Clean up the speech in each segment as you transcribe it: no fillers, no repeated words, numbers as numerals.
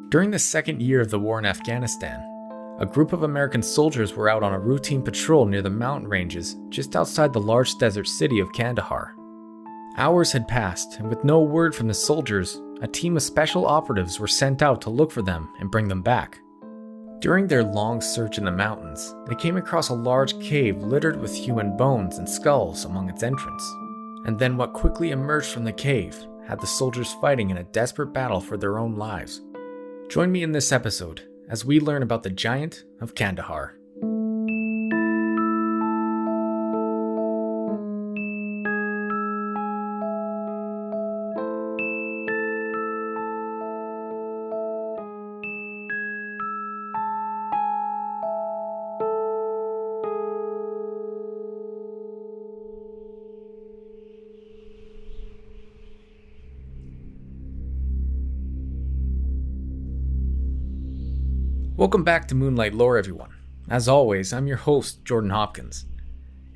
During the second year of the war in Afghanistan, a group of American soldiers were out on a routine patrol near the mountain ranges just outside the large desert city of Kandahar. Hours had passed, and with no word from the soldiers, a team of special operatives were sent out to look for them and bring them back. During their long search in the mountains, they came across a large cave littered with human bones and skulls among its entrance. And then what quickly emerged from the cave had the soldiers fighting in a desperate battle for their own lives. Join me in this episode as we learn about the Giant of Kandahar. Welcome back to Moonlight Lore, everyone. As always, I'm your host, Jordan Hopkins.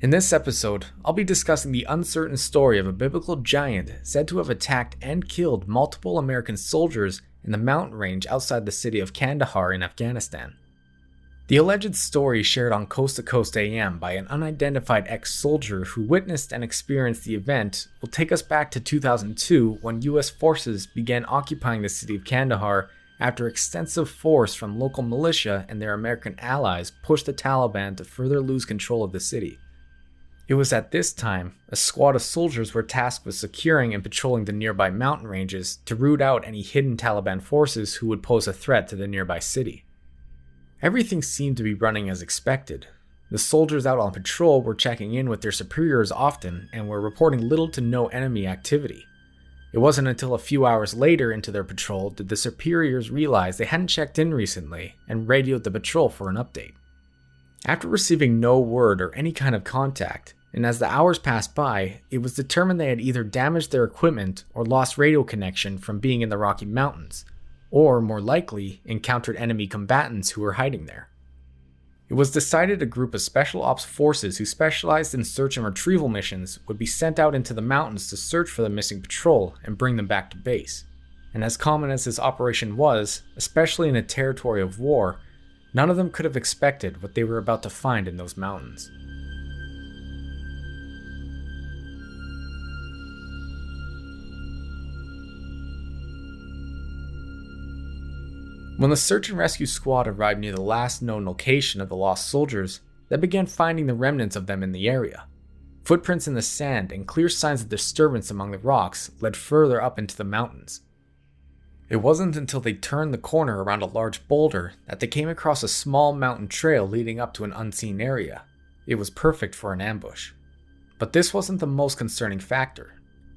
In this episode, I'll be discussing the uncertain story of a biblical giant said to have attacked and killed multiple American soldiers in the mountain range outside the city of Kandahar in Afghanistan. The alleged story shared on Coast to Coast AM by an unidentified ex-soldier who witnessed and experienced the event will take us back to 2002 when US forces began occupying the city of Kandahar after extensive force from local militia and their American allies pushed the Taliban to further lose control of the city. It was at this time a squad of soldiers were tasked with securing and patrolling the nearby mountain ranges to root out any hidden Taliban forces who would pose a threat to the nearby city. Everything seemed to be running as expected. The soldiers out on patrol were checking in with their superiors often and were reporting little to no enemy activity. It wasn't until a few hours later into their patrol did the superiors realize they hadn't checked in recently and radioed the patrol for an update. After receiving no word or any kind of contact, and as the hours passed by, it was determined they had either damaged their equipment or lost radio connection from being in the Rocky Mountains, or more likely, encountered enemy combatants who were hiding there. It was decided a group of special ops forces who specialized in search and retrieval missions would be sent out into the mountains to search for the missing patrol and bring them back to base. And as common as this operation was, especially in a territory of war, none of them could have expected what they were about to find in those mountains. When the search and rescue squad arrived near the last known location of the lost soldiers, they began finding the remnants of them in the area. Footprints in the sand and clear signs of disturbance among the rocks led further up into the mountains. It wasn't until they turned the corner around a large boulder that they came across a small mountain trail leading up to an unseen area. It was perfect for an ambush. But this wasn't the most concerning factor.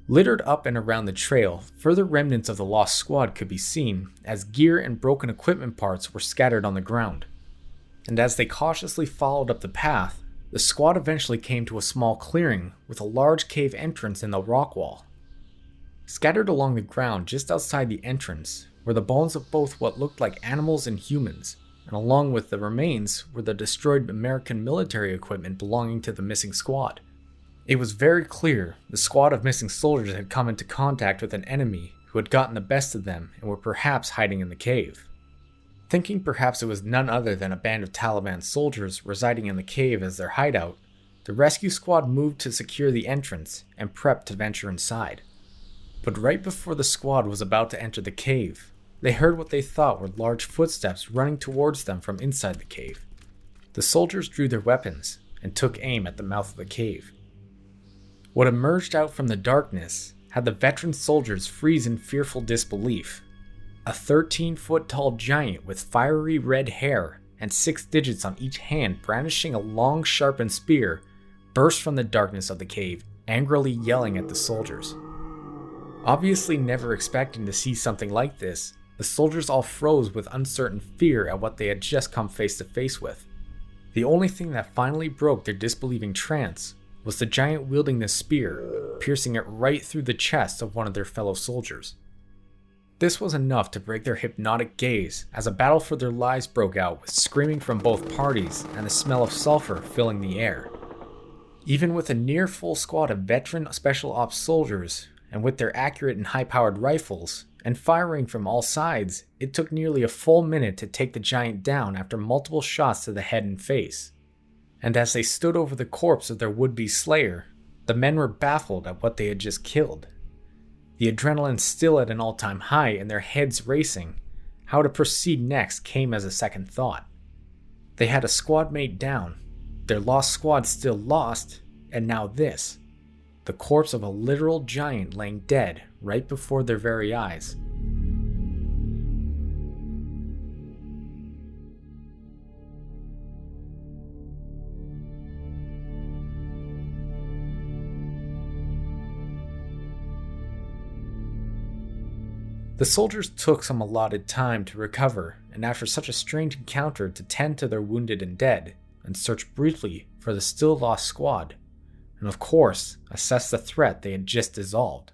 Littered up and around the trail, further remnants of the lost squad could be seen as gear and broken equipment parts were scattered on the ground. And as they cautiously followed up the path, the squad eventually came to a small clearing with a large cave entrance in the rock wall. Scattered along the ground just outside the entrance were the bones of both what looked like animals and humans, and along with the remains were the destroyed American military equipment belonging to the missing squad. It was very clear the squad of missing soldiers had come into contact with an enemy who had gotten the best of them and were perhaps hiding in the cave. Thinking perhaps it was none other than a band of Taliban soldiers residing in the cave as their hideout, the rescue squad moved to secure the entrance and prepped to venture inside. But right before the squad was about to enter the cave, they heard what they thought were large footsteps running towards them from inside the cave. The soldiers drew their weapons and took aim at the mouth of the cave. What emerged out from the darkness had the veteran soldiers freeze in fearful disbelief. A 13-foot-tall giant with fiery red hair and 6 digits on each hand brandishing a long sharpened spear burst from the darkness of the cave, angrily yelling at the soldiers. Obviously never expecting to see something like this, the soldiers all froze with uncertain fear at what they had just come face to face with. The only thing that finally broke their disbelieving trance was the giant wielding the spear, piercing it right through the chest of one of their fellow soldiers. This was enough to break their hypnotic gaze as a battle for their lives broke out with screaming from both parties and the smell of sulfur filling the air. Even with a near full squad of veteran special ops soldiers, and with their accurate and high-powered rifles, and firing from all sides, it took nearly a full minute to take the giant down after multiple shots to the head and face. And as they stood over the corpse of their would-be slayer, the men were baffled at what they had just killed. The adrenaline still at an all-time high and their heads racing, how to proceed next came as a second thought. They had a squad mate down, their lost squad still lost, and now this. The corpse of a literal giant laying dead right before their very eyes. The soldiers took some allotted time to recover, and after such a strange encounter to tend to their wounded and dead, and search briefly for the still lost squad, and of course, assess the threat they had just dissolved.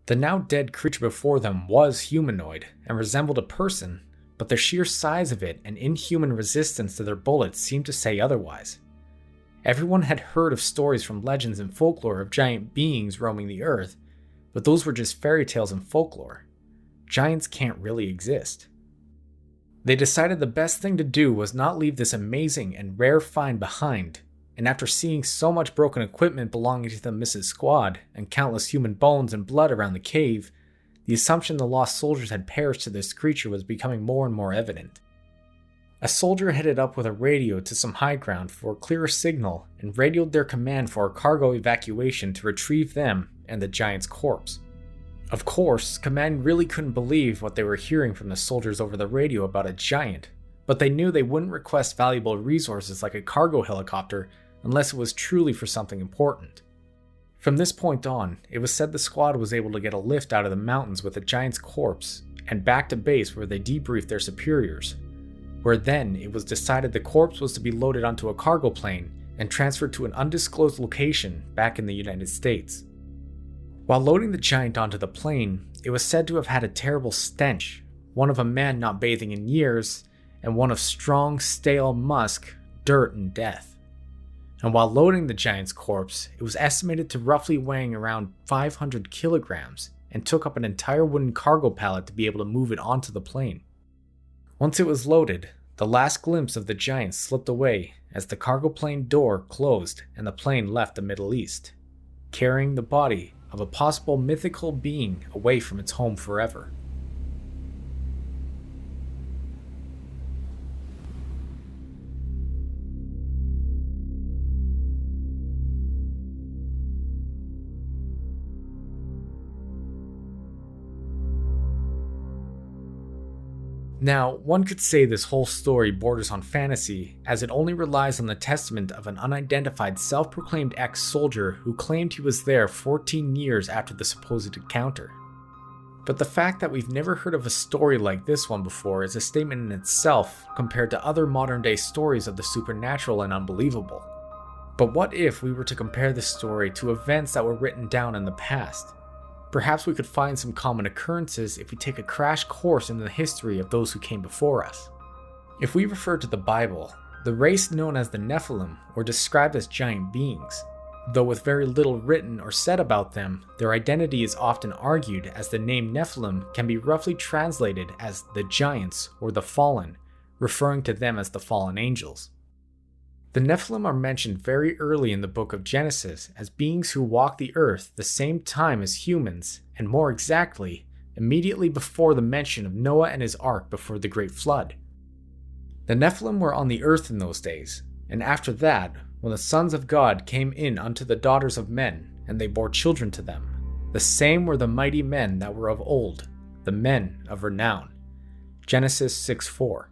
The now dead creature before them was humanoid and resembled a person, but the sheer size of it and inhuman resistance to their bullets seemed to say otherwise. Everyone had heard of stories from legends and folklore of giant beings roaming the earth, but those were just fairy tales and folklore. Giants can't really exist. They decided the best thing to do was not leave this amazing and rare find behind, and after seeing so much broken equipment belonging to the missing squad and countless human bones and blood around the cave, the assumption the lost soldiers had perished to this creature was becoming more and more evident. A soldier headed up with a radio to some high ground for a clearer signal and radioed their command for a cargo evacuation to retrieve them and the giant's corpse. Of course, command really couldn't believe what they were hearing from the soldiers over the radio about a giant, but they knew they wouldn't request valuable resources like a cargo helicopter unless it was truly for something important. From this point on, it was said the squad was able to get a lift out of the mountains with the giant's corpse and back to base where they debriefed their superiors, where then it was decided the corpse was to be loaded onto a cargo plane and transferred to an undisclosed location back in the United States. While loading the giant onto the plane, it was said to have had a terrible stench, one of a man not bathing in years, and one of strong, stale musk, dirt, and death. And while loading the giant's corpse, it was estimated to roughly weighing around 500 kilograms and took up an entire wooden cargo pallet to be able to move it onto the plane. Once it was loaded, the last glimpse of the giant slipped away as the cargo plane door closed and the plane left the Middle East, carrying the body of a possible mythical being away from its home forever. Now, one could say this whole story borders on fantasy, as it only relies on the testament of an unidentified self-proclaimed ex-soldier who claimed he was there 14 years after the supposed encounter. But the fact that we've never heard of a story like this one before is a statement in itself compared to other modern-day stories of the supernatural and unbelievable. But what if we were to compare this story to events that were written down in the past? Perhaps we could find some common occurrences if we take a crash course in the history of those who came before us. If we refer to the Bible, the race known as the Nephilim were described as giant beings. Though with very little written or said about them, their identity is often argued, as the name Nephilim can be roughly translated as the giants or the fallen, referring to them as the fallen angels. The Nephilim are mentioned very early in the book of Genesis as beings who walk the earth the same time as humans, and more exactly, immediately before the mention of Noah and his ark before the Great Flood. The Nephilim were on the earth in those days, and after that, when the sons of God came in unto the daughters of men, and they bore children to them, the same were the mighty men that were of old, the men of renown. Genesis 6:4.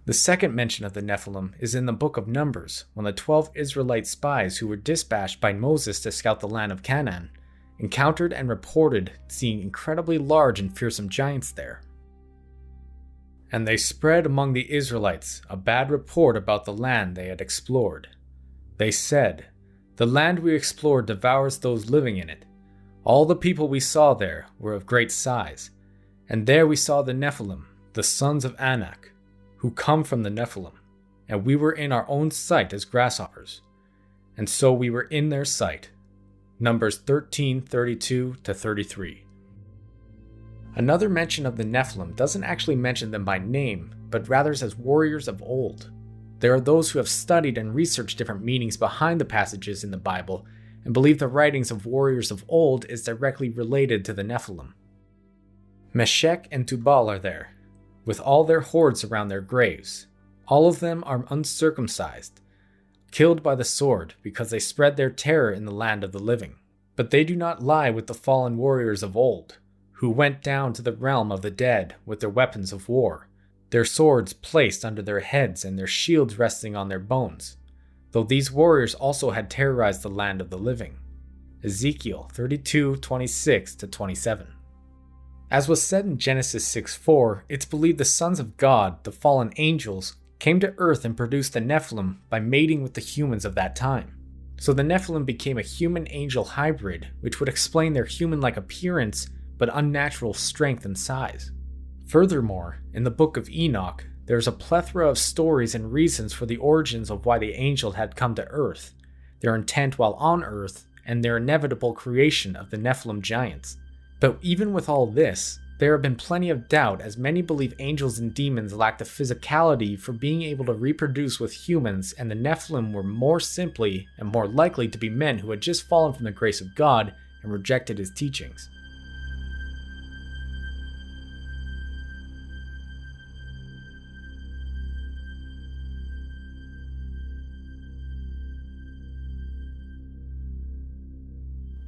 The second mention of the Nephilim is in the book of Numbers, when the 12 Israelite spies who were dispatched by Moses to scout the land of Canaan encountered and reported seeing incredibly large and fearsome giants there. And they spread among the Israelites a bad report about the land they had explored. They said, "The land we explored devours those living in it. All the people we saw there were of great size, and there we saw the Nephilim, the sons of Anak, who come from the Nephilim, and we were in our own sight as grasshoppers, and so we were in their sight." Numbers 13:32-33. Another mention of the Nephilim doesn't actually mention them by name, but rather as warriors of old. There are those who have studied and researched different meanings behind the passages in the Bible and believe the writings of warriors of old is directly related to the Nephilim. Meshech and Tubal are there, with all their hordes around their graves. All of them are uncircumcised, killed by the sword because they spread their terror in the land of the living. But they do not lie with the fallen warriors of old, who went down to the realm of the dead with their weapons of war, their swords placed under their heads and their shields resting on their bones, though these warriors also had terrorized the land of the living. Ezekiel 32:26-27. As was said in Genesis 6:4, it's believed the sons of God, the fallen angels, came to earth and produced the Nephilim by mating with the humans of that time. So the Nephilim became a human-angel hybrid, which would explain their human-like appearance but unnatural strength and size. Furthermore, in the Book of Enoch, there is a plethora of stories and reasons for the origins of why the angel had come to earth, their intent while on earth, and their inevitable creation of the Nephilim giants. But even with all this, there have been plenty of doubt, as many believe angels and demons lack the physicality for being able to reproduce with humans, and the Nephilim were more simply and more likely to be men who had just fallen from the grace of God and rejected his teachings.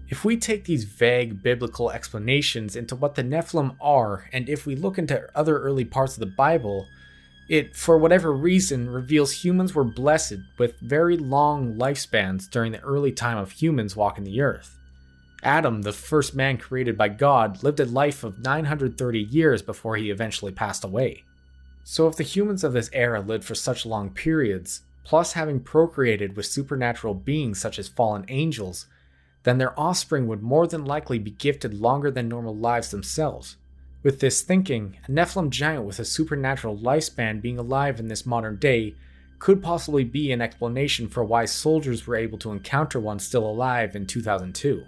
If we take these vague biblical explanations into what the Nephilim are, and if we look into other early parts of the Bible, it, for whatever reason, reveals humans were blessed with very long lifespans during the early time of humans walking the earth. Adam, the first man created by God, lived a life of 930 years before he eventually passed away. So if the humans of this era lived for such long periods, plus having procreated with supernatural beings such as fallen angels, then their offspring would more than likely be gifted longer than normal lives themselves. With this thinking, a Nephilim giant with a supernatural lifespan being alive in this modern day could possibly be an explanation for why soldiers were able to encounter one still alive in 2002.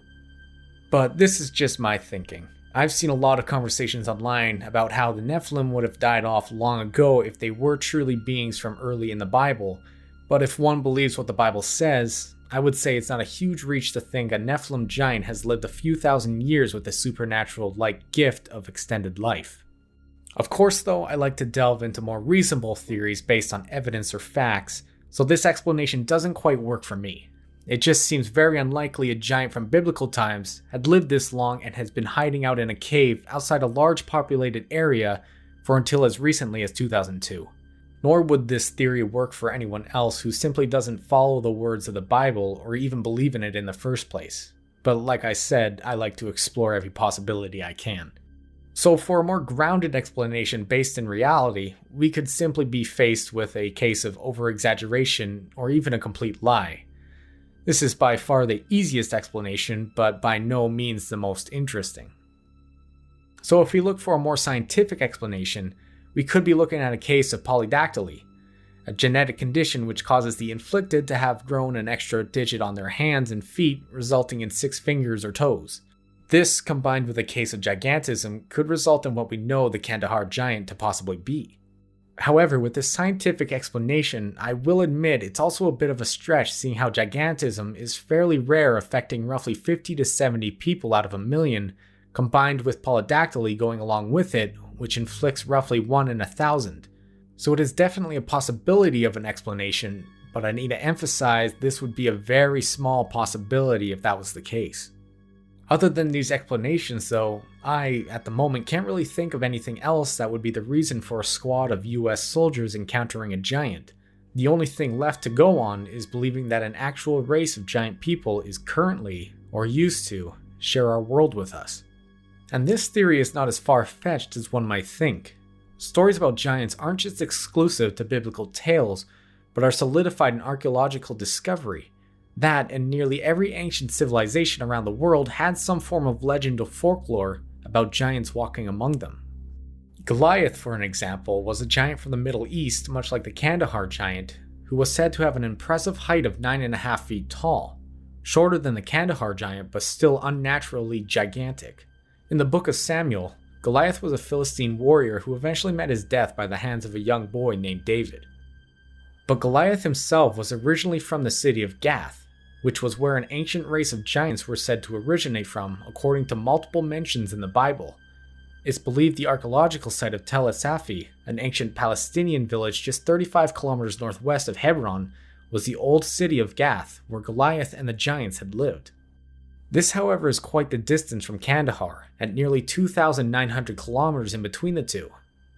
But this is just my thinking. I've seen a lot of conversations online about how the Nephilim would have died off long ago if they were truly beings from early in the Bible, but if one believes what the Bible says, I would say it's not a huge reach to think a Nephilim giant has lived a few thousand years with a supernatural-like gift of extended life. Of course though, I like to delve into more reasonable theories based on evidence or facts, so this explanation doesn't quite work for me. It just seems very unlikely a giant from biblical times had lived this long and has been hiding out in a cave outside a large populated area for until as recently as 2002. Nor would this theory work for anyone else who simply doesn't follow the words of the Bible or even believe in it in the first place. But like I said, I like to explore every possibility I can. So for a more grounded explanation based in reality, we could simply be faced with a case of over-exaggeration or even a complete lie. This is by far the easiest explanation, but by no means the most interesting. So if we look for a more scientific explanation, we could be looking at a case of polydactyly, a genetic condition which causes the inflicted to have grown an extra digit on their hands and feet, resulting in 6 fingers or toes. This, combined with a case of gigantism, could result in what we know the Kandahar giant to possibly be. However, with this scientific explanation, I will admit it's also a bit of a stretch seeing how gigantism is fairly rare, affecting roughly 50 to 70 people out of a million, combined with polydactyly going along with it, which inflicts roughly 1 in 1,000. So it is definitely a possibility of an explanation, but I need to emphasize this would be a very small possibility if that was the case. Other than these explanations though, I, at the moment, can't really think of anything else that would be the reason for a squad of US soldiers encountering a giant. The only thing left to go on is believing that an actual race of giant people is currently, or used to, share our world with us. And this theory is not as far-fetched as one might think. Stories about giants aren't just exclusive to biblical tales, but are solidified in archaeological discovery. That and nearly every ancient civilization around the world had some form of legend or folklore about giants walking among them. Goliath, for an example, was a giant from the Middle East, much like the Kandahar giant, who was said to have an impressive height of 9.5 feet tall, shorter than the Kandahar giant but still unnaturally gigantic. In the book of Samuel, Goliath was a Philistine warrior who eventually met his death by the hands of a young boy named David. But Goliath himself was originally from the city of Gath, which was where an ancient race of giants were said to originate from according to multiple mentions in the Bible. It's believed the archaeological site of Tel Safi, an ancient Palestinian village just 35 kilometers northwest of Hebron, was the old city of Gath where Goliath and the giants had lived. This, however, is quite the distance from Kandahar, at nearly 2,900 kilometers in between the two.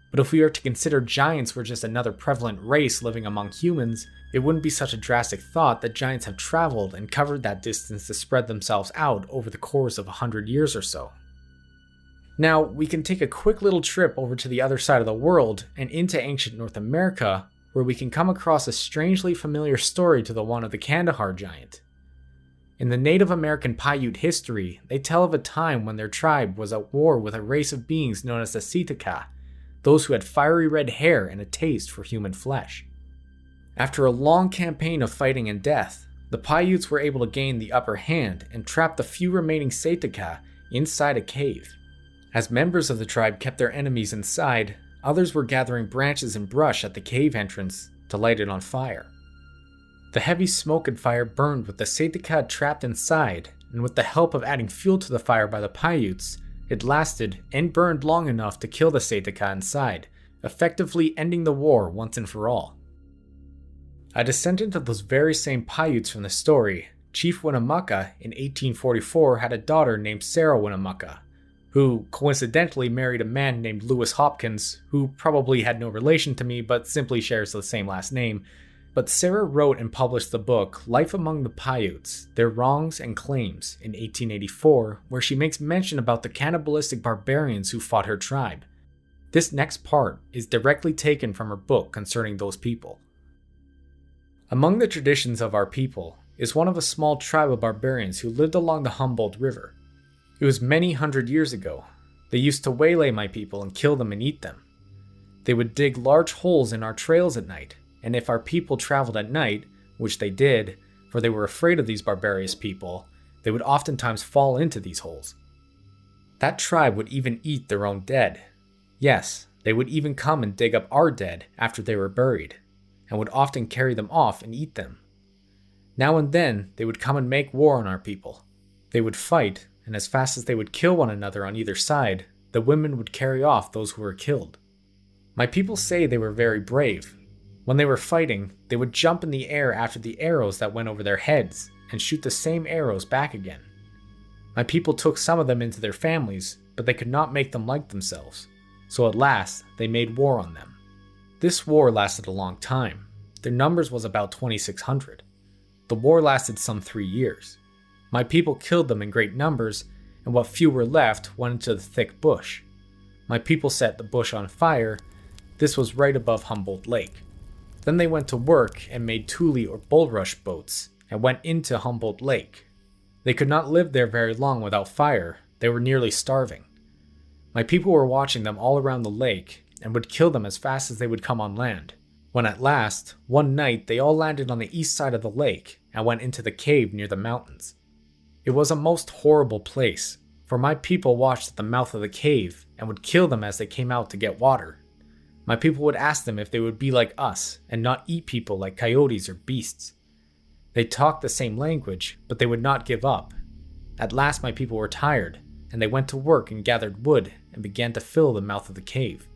But if we are to consider giants were just another prevalent race living among humans, it wouldn't be such a drastic thought that giants have traveled and covered that distance to spread themselves out over the course of 100 years or so. Now, we can take a quick little trip over to the other side of the world and into ancient North America, where we can come across a strangely familiar story to the one of the Kandahar giant. In the Native American Paiute history, they tell of a time when their tribe was at war with a race of beings known as the Sitaka, those who had fiery red hair and a taste for human flesh. After a long campaign of fighting and death, the Paiutes were able to gain the upper hand and trap the few remaining Sitaka inside a cave. As members of the tribe kept their enemies inside, others were gathering branches and brush at the cave entrance to light it on fire. The heavy smoke and fire burned with the Sitaka trapped inside, and with the help of adding fuel to the fire by the Paiutes, it lasted and burned long enough to kill the Sitaka inside, effectively ending the war once and for all. A descendant of those very same Paiutes from the story, Chief Winnemucca in 1844 had a daughter named Sarah Winnemucca, who coincidentally married a man named Lewis Hopkins, who probably had no relation to me but simply shares the same last name. But Sarah wrote and published the book Life Among the Paiutes, Their Wrongs and Claims in 1884, where she makes mention about the cannibalistic barbarians who fought her tribe. This next part is directly taken from her book concerning those people. Among the traditions of our people is one of a small tribe of barbarians who lived along the Humboldt River. It was many hundred years ago. They used to waylay my people and kill them and eat them. They would dig large holes in our trails at night, and if our people traveled at night, which they did, for they were afraid of these barbarous people, they would oftentimes fall into these holes. That tribe would even eat their own dead. Yes, they would even come and dig up our dead after they were buried, and would often carry them off and eat them. Now and then, they would come and make war on our people. They would fight, and as fast as they would kill one another on either side, the women would carry off those who were killed. My people say they were very brave. When they were fighting, they would jump in the air after the arrows that went over their heads and shoot the same arrows back again. My people took some of them into their families, but they could not make them like themselves, so at last they made war on them. This war lasted a long time. Their numbers was about 2,600. The war lasted some 3 years. My people killed them in great numbers, and what few were left went into the thick bush. My people set the bush on fire. This was right above Humboldt Lake. Then they went to work and made tule or bulrush boats and went into Humboldt Lake. They could not live there very long without fire. They were nearly starving. My people were watching them all around the lake and would kill them as fast as they would come on land. When at last, one night, they all landed on the east side of the lake and went into the cave near the mountains. It was a most horrible place, for my people watched at the mouth of the cave and would kill them as they came out to get water. My people would ask them if they would be like us and not eat people like coyotes or beasts. They talked the same language, but they would not give up. At last my people were tired, and they went to work and gathered wood and began to fill the mouth of the cave.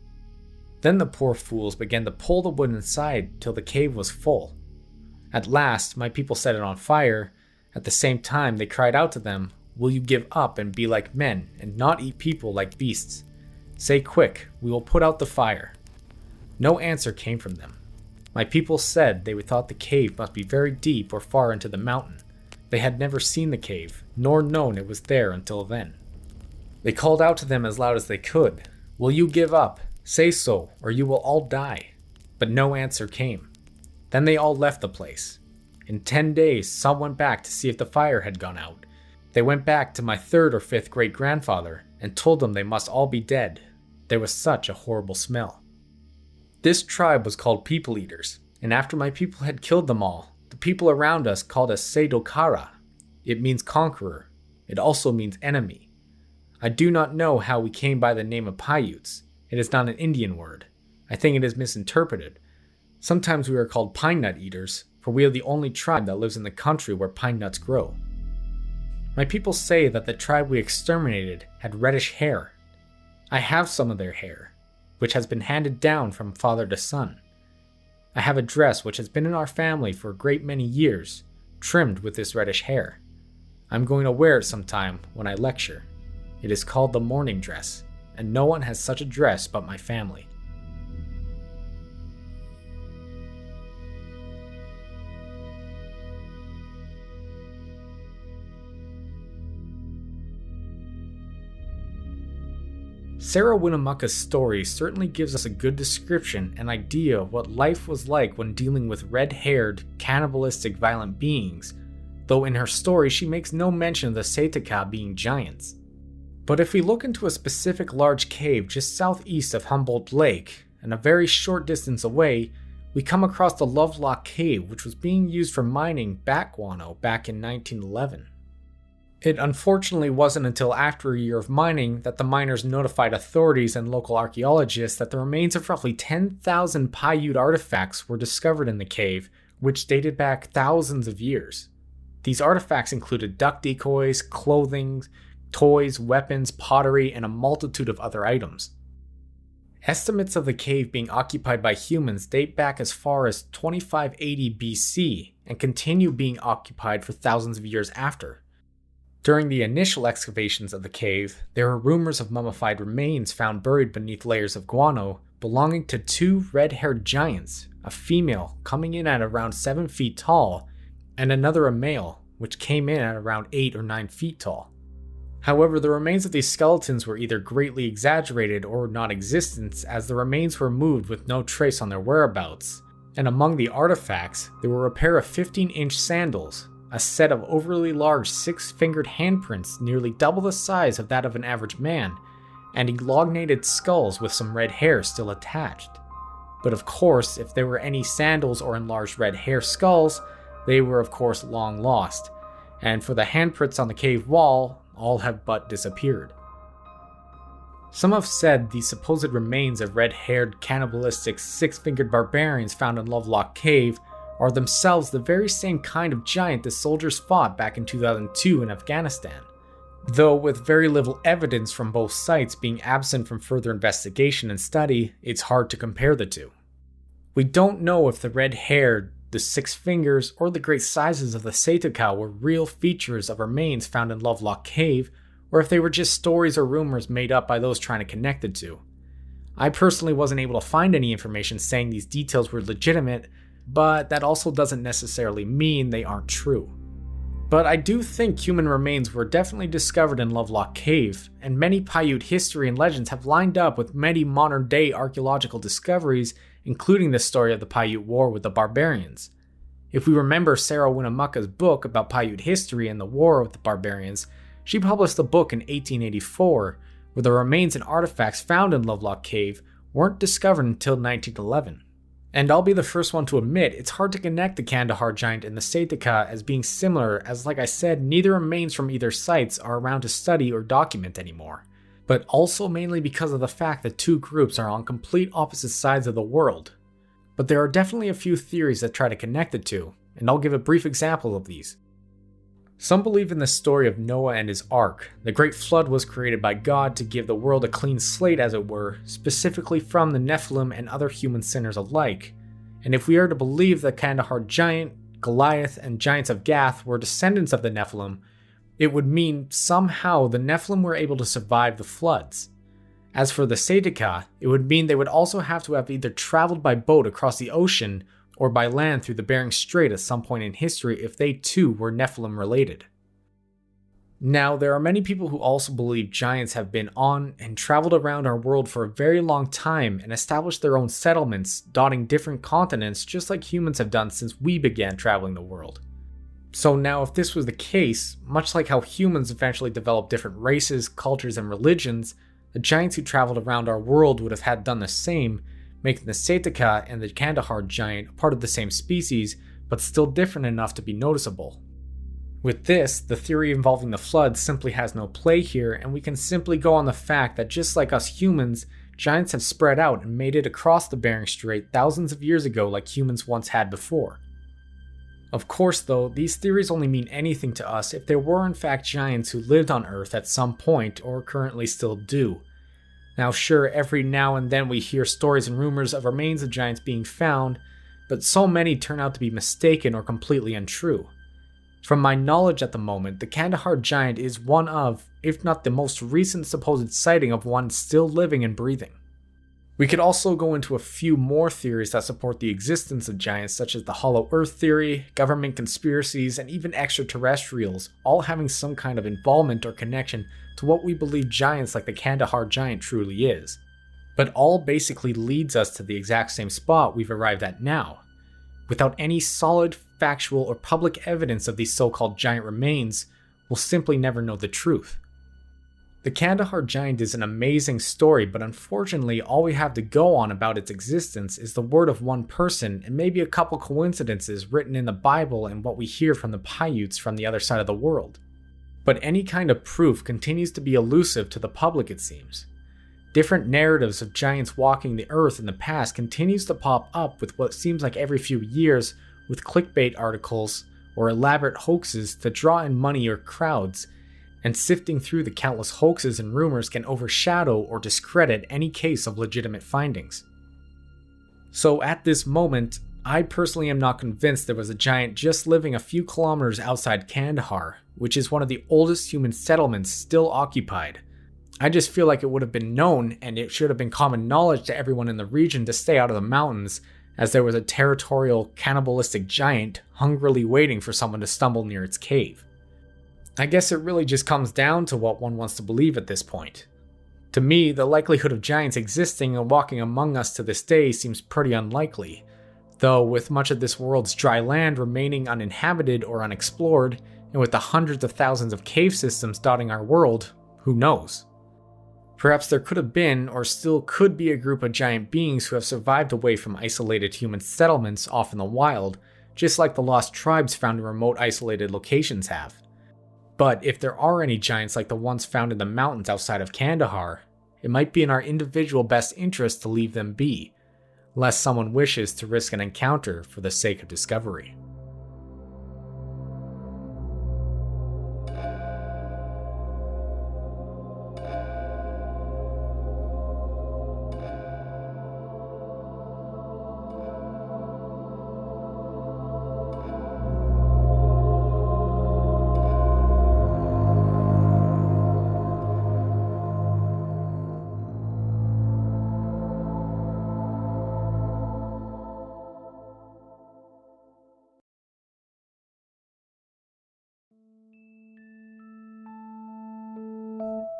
Then the poor fools began to pull the wood inside till the cave was full. At last my people set it on fire. At the same time they cried out to them, "Will you give up and be like men and not eat people like beasts? Say quick, we will put out the fire." No answer came from them. My people said they thought the cave must be very deep or far into the mountain. They had never seen the cave, nor known it was there until then. They called out to them as loud as they could, "Will you give up? Say so, or you will all die." But no answer came. Then they all left the place. In 10 days, some went back to see if the fire had gone out. They went back to my 3rd or 5th great-grandfather and told them they must all be dead. There was such a horrible smell. This tribe was called People Eaters, and after my people had killed them all, the people around us called us Seidokara. It means conqueror. It also means enemy. I do not know how we came by the name of Paiutes. It is not an Indian word. I think it is misinterpreted. Sometimes we are called pine nut eaters, for we are the only tribe that lives in the country where pine nuts grow. My people say that the tribe we exterminated had reddish hair. I have some of their hair, which has been handed down from father to son. I have a dress which has been in our family for a great many years, trimmed with this reddish hair. I'm going to wear it sometime when I lecture. It is called the mourning dress, and no one has such a dress but my family. Sarah Winnemucca's story certainly gives us a good description and idea of what life was like when dealing with red-haired, cannibalistic, violent beings, though in her story she makes no mention of the Saytaka being giants. But if we look into a specific large cave just southeast of Humboldt Lake, and a very short distance away, we come across the Lovelock Cave, which was being used for mining bat guano back in 1911. It unfortunately wasn't until after a year of mining that the miners notified authorities and local archaeologists that the remains of roughly 10,000 Paiute artifacts were discovered in the cave, which dated back thousands of years. These artifacts included duck decoys, clothing, toys, weapons, pottery, and a multitude of other items. Estimates of the cave being occupied by humans date back as far as 2580 BC and continue being occupied for thousands of years after. During the initial excavations of the cave, there were rumors of mummified remains found buried beneath layers of guano belonging to two red-haired giants, a female coming in at around 7 feet tall, and another a male, which came in at around 8 or 9 feet tall. However, the remains of these skeletons were either greatly exaggerated or non-existent, as the remains were moved with no trace on their whereabouts, and among the artifacts, there were a pair of 15-inch sandals, a set of overly large 6-fingered handprints nearly double the size of that of an average man, and elongated skulls with some red hair still attached. But of course, if there were any sandals or enlarged red hair skulls, they were of course long lost, and for the handprints on the cave wall, all have but disappeared. Some have said the supposed remains of red-haired, cannibalistic, 6-fingered barbarians found in Lovelock Cave are themselves the very same kind of giant the soldiers fought back in 2002 in Afghanistan, though with very little evidence from both sites being absent from further investigation and study, it's hard to compare the two. We don't know if the red-haired, the 6 fingers, or the great sizes of the Saytaka were real features of remains found in Lovelock Cave, or if they were just stories or rumors made up by those trying to connect the two. I personally wasn't able to find any information saying these details were legitimate, but that also doesn't necessarily mean they aren't true. But I do think human remains were definitely discovered in Lovelock Cave, and many Paiute history and legends have lined up with many modern-day archaeological discoveries, including the story of the Paiute War with the barbarians. If we remember Sarah Winnemucca's book about Paiute history and the war with the barbarians, she published the book in 1884, where the remains and artifacts found in Lovelock Cave weren't discovered until 1911. And I'll be the first one to admit, it's hard to connect the Kandahar giant and the Saytaka as being similar, as like I said, neither remains from either sites are around to study or document anymore. But also mainly because of the fact that two groups are on complete opposite sides of the world. But there are definitely a few theories that try to connect the two, and I'll give a brief example of these. Some believe in the story of Noah and his ark. The great flood was created by God to give the world a clean slate, as it were, specifically from the Nephilim and other human sinners alike. And if we are to believe the Kandahar giant, Goliath, and giants of Gath were descendants of the Nephilim, it would mean somehow the Nephilim were able to survive the floods. As for the Saytaka, it would mean they would also have to have either traveled by boat across the ocean or by land through the Bering Strait at some point in history if they too were Nephilim related. Now, there are many people who also believe giants have been on and traveled around our world for a very long time and established their own settlements, dotting different continents just like humans have done since we began traveling the world. So now, if this was the case, much like how humans eventually developed different races, cultures, and religions, the giants who traveled around our world would have had done the same, making the Saytaka and the Kandahar giant part of the same species, but still different enough to be noticeable. With this, the theory involving the flood simply has no play here, and we can simply go on the fact that just like us humans, giants have spread out and made it across the Bering Strait thousands of years ago like humans once had before. Of course though, these theories only mean anything to us if there were in fact giants who lived on Earth at some point or currently still do. Now sure, every now and then we hear stories and rumors of remains of giants being found, but so many turn out to be mistaken or completely untrue. From my knowledge at the moment, the Kandahar giant is one of, if not the most recent supposed sighting of one still living and breathing. We could also go into a few more theories that support the existence of giants, such as the hollow earth theory, government conspiracies, and even extraterrestrials, all having some kind of involvement or connection to what we believe giants like the Kandahar giant truly is. But all basically leads us to the exact same spot we've arrived at now. Without any solid, factual, or public evidence of these so-called giant remains, we'll simply never know the truth. The Kandahar giant is an amazing story, but unfortunately all we have to go on about its existence is the word of one person and maybe a couple coincidences written in the Bible and what we hear from the Paiutes from the other side of the world. But any kind of proof continues to be elusive to the public, it seems. Different narratives of giants walking the earth in the past continues to pop up with what seems like every few years, with clickbait articles or elaborate hoaxes to draw in money or crowds, and sifting through the countless hoaxes and rumors can overshadow or discredit any case of legitimate findings. So at this moment, I personally am not convinced there was a giant just living a few kilometers outside Kandahar, which is one of the oldest human settlements still occupied. I just feel like it would have been known, and it should have been common knowledge to everyone in the region to stay out of the mountains, as there was a territorial, cannibalistic giant hungrily waiting for someone to stumble near its cave. I guess it really just comes down to what one wants to believe at this point. To me, the likelihood of giants existing and walking among us to this day seems pretty unlikely, though with much of this world's dry land remaining uninhabited or unexplored, and with the hundreds of thousands of cave systems dotting our world, who knows? Perhaps there could have been, or still could be, a group of giant beings who have survived away from isolated human settlements off in the wild, just like the lost tribes found in remote isolated locations have. But if there are any giants like the ones found in the mountains outside of Kandahar, it might be in our individual best interest to leave them be, lest someone wishes to risk an encounter for the sake of discovery.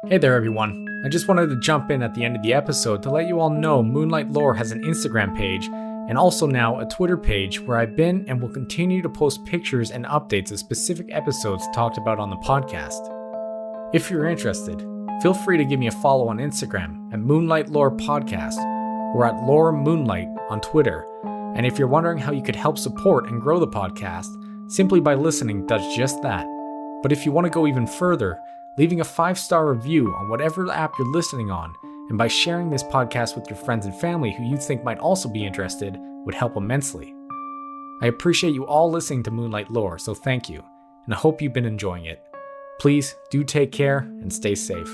Hey there everyone, I just wanted to jump in at the end of the episode to let you all know Moonlight Lore has an Instagram page and also now a Twitter page where I've been and will continue to post pictures and updates of specific episodes talked about on the podcast. If you're interested, feel free to give me a follow on Instagram at Moonlight Lore Podcast or at Lore Moonlight on Twitter, and if you're wondering how you could help support and grow the podcast, simply by listening does just that. But if you want to go even further, leaving a 5-star review on whatever app you're listening on, and by sharing this podcast with your friends and family who you think might also be interested, would help immensely. I appreciate you all listening to Moonlight Lore, so thank you, and I hope you've been enjoying it. Please do take care and stay safe.